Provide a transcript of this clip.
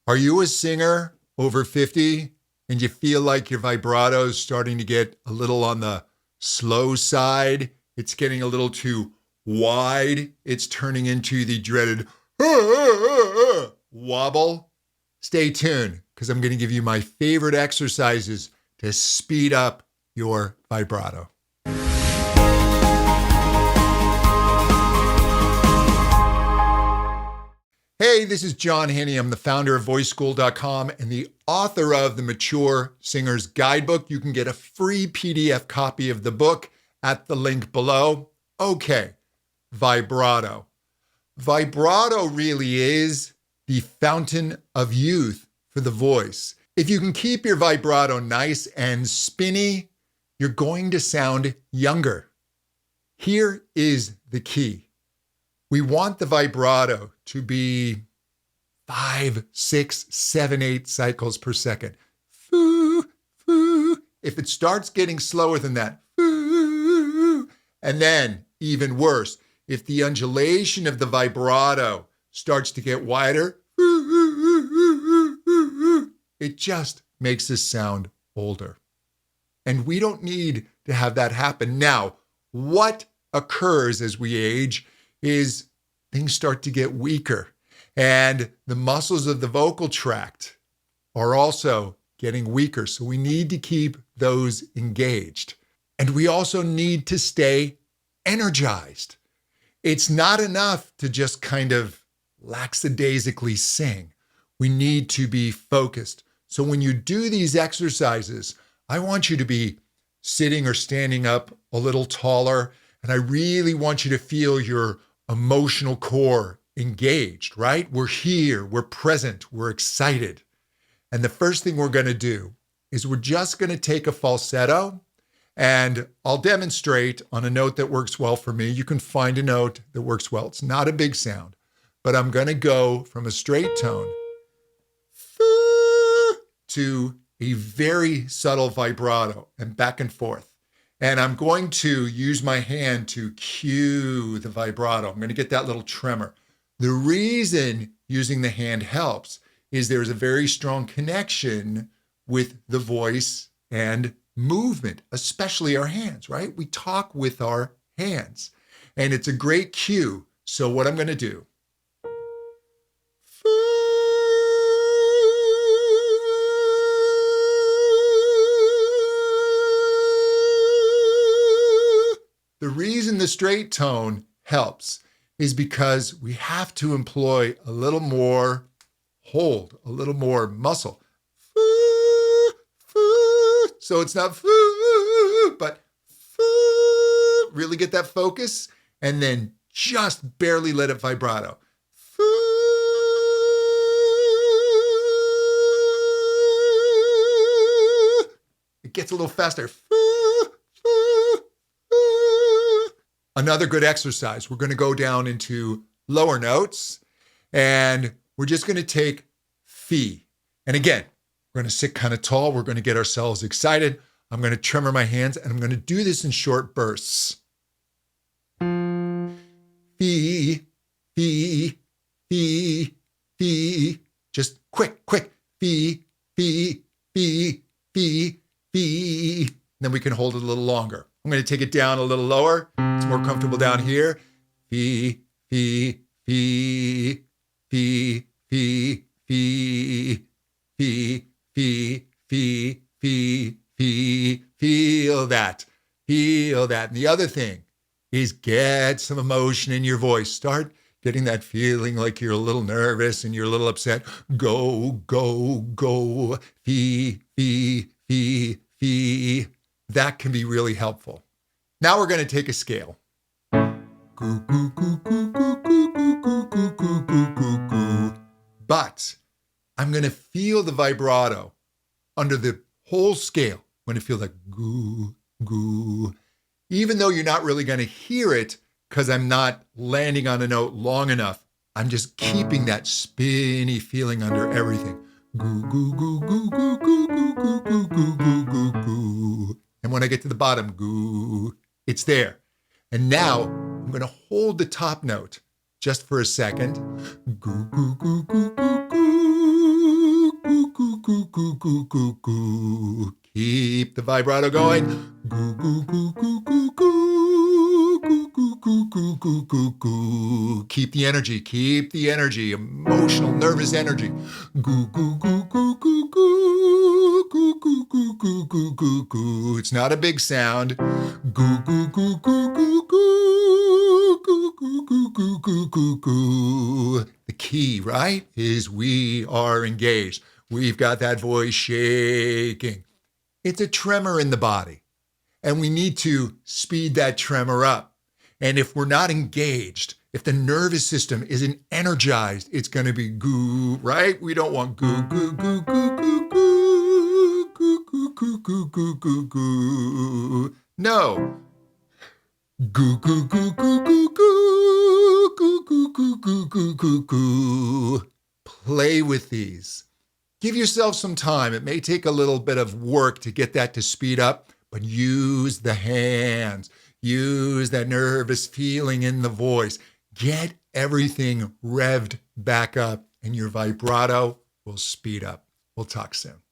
Are you a singer over 50 and you feel like your vibrato is starting to get a little on the slow side? It's getting a little too wide. It's turning into the dreaded wobble. Stay tuned because I'm going to give you my favorite exercises to speed up your vibrato. Hey, this is John Henny. I'm the founder of VoiceSchool.com and the author of the Mature Singer's Guidebook. You can get a free PDF copy of the book at the link below. Okay, vibrato. Vibrato really is the fountain of youth for the voice. If you can keep your vibrato nice and spinny, you're going to sound younger. Here is the key. We want the vibrato to be 5, 6, 7, 8 cycles per second. Foo, foo. If it starts getting slower than that, foo. And then, even worse, if the undulation of the vibrato starts to get wider, it just makes us sound older. And we don't need to have that happen. Now, what occurs as we age is things start to get weaker, and the muscles of the vocal tract are also getting weaker. So we need to keep those engaged. And we also need to stay energized. It's not enough to just kind of lackadaisically sing. We need to be focused. So when you do these exercises, I want you to be sitting or standing up a little taller, and I really want you to feel your emotional core engaged, right? We're here, we're present, we're excited. And the first thing we're going to do is we're just going to take a falsetto, and I'll demonstrate on a note that works well for me. You can find a note that works well. It's not a big sound, but I'm going to go from a straight tone to a very subtle vibrato and back and forth. And I'm going to use my hand to cue the vibrato. I'm going to get that little tremor. The reason using the hand helps is there's a very strong connection with the voice and movement, especially our hands, right? We talk with our hands, and it's a great cue. So what I'm going to do, the reason the straight tone helps is because we have to employ a little more hold, a little more muscle. So it's not but really get that focus and then just barely let it vibrato. It gets a little faster. Another good exercise, we're going to go down into lower notes, and we're just going to take fee. And again, we're going to sit kind of tall. We're going to get ourselves excited. I'm going to tremor my hands, and I'm going to do this in short bursts. Fee, fee, fee, fee. Just quick. Fee, fee, fee, fee, fee. And then we can hold it a little longer. I'm going to take it down a little lower. It's more comfortable down here. Fee, fee, fee, fee, fee, fee, fee, fee, fee, fee, fee. Feel that. Feel that. And the other thing is get some emotion in your voice. Start getting that feeling like you're a little nervous and you're a little upset. Go, go, go. Fee, fee, fee, fee. That can be really helpful. Now we're going to take a scale. But I'm going to feel the vibrato under the whole scale. I'm going to feel like goo, goo. Even though you're not really going to hear it because I'm not landing on a note long enough, I'm just keeping that spinny feeling under everything. Goo, goo, goo, goo, goo, goo, goo, goo, goo, goo, goo, goo, goo. And when I get to the bottom, goo, it's there. And now I'm going to hold the top note just for a second. Goo, goo, goo, goo, goo, goo. goo, goo, goo, goo, goo. Keep the vibrato going. Goo, goo, goo, goo, goo, goo. Goo, goo, goo, goo, goo, goo, goo. Keep the energy, emotional, nervous energy. Goo, goo, goo, goo, goo, goo. Goo, goo, goo, goo, goo, goo, goo. It's not a big sound. Goo, goo, goo, goo, goo, goo. Goo, goo, goo, goo, goo, goo, goo. The key, right, is we are engaged. We've got that voice shaking. It's a tremor in the body, and we need to speed that tremor up. And if we're not engaged, if the nervous system isn't energized, it's going to be goo, right? We don't want goo, goo, goo, goo, goo, goo, goo, goo, goo, goo, goo, goo, goo. No. Goo, goo, goo, goo, goo, goo, goo, goo, goo, goo, goo, goo, goo. Play with these. Give yourself some time. It may take a little bit of work to get that to speed up, but use the hands. Use that nervous feeling in the voice. Get everything revved back up, and your vibrato will speed up. We'll talk soon.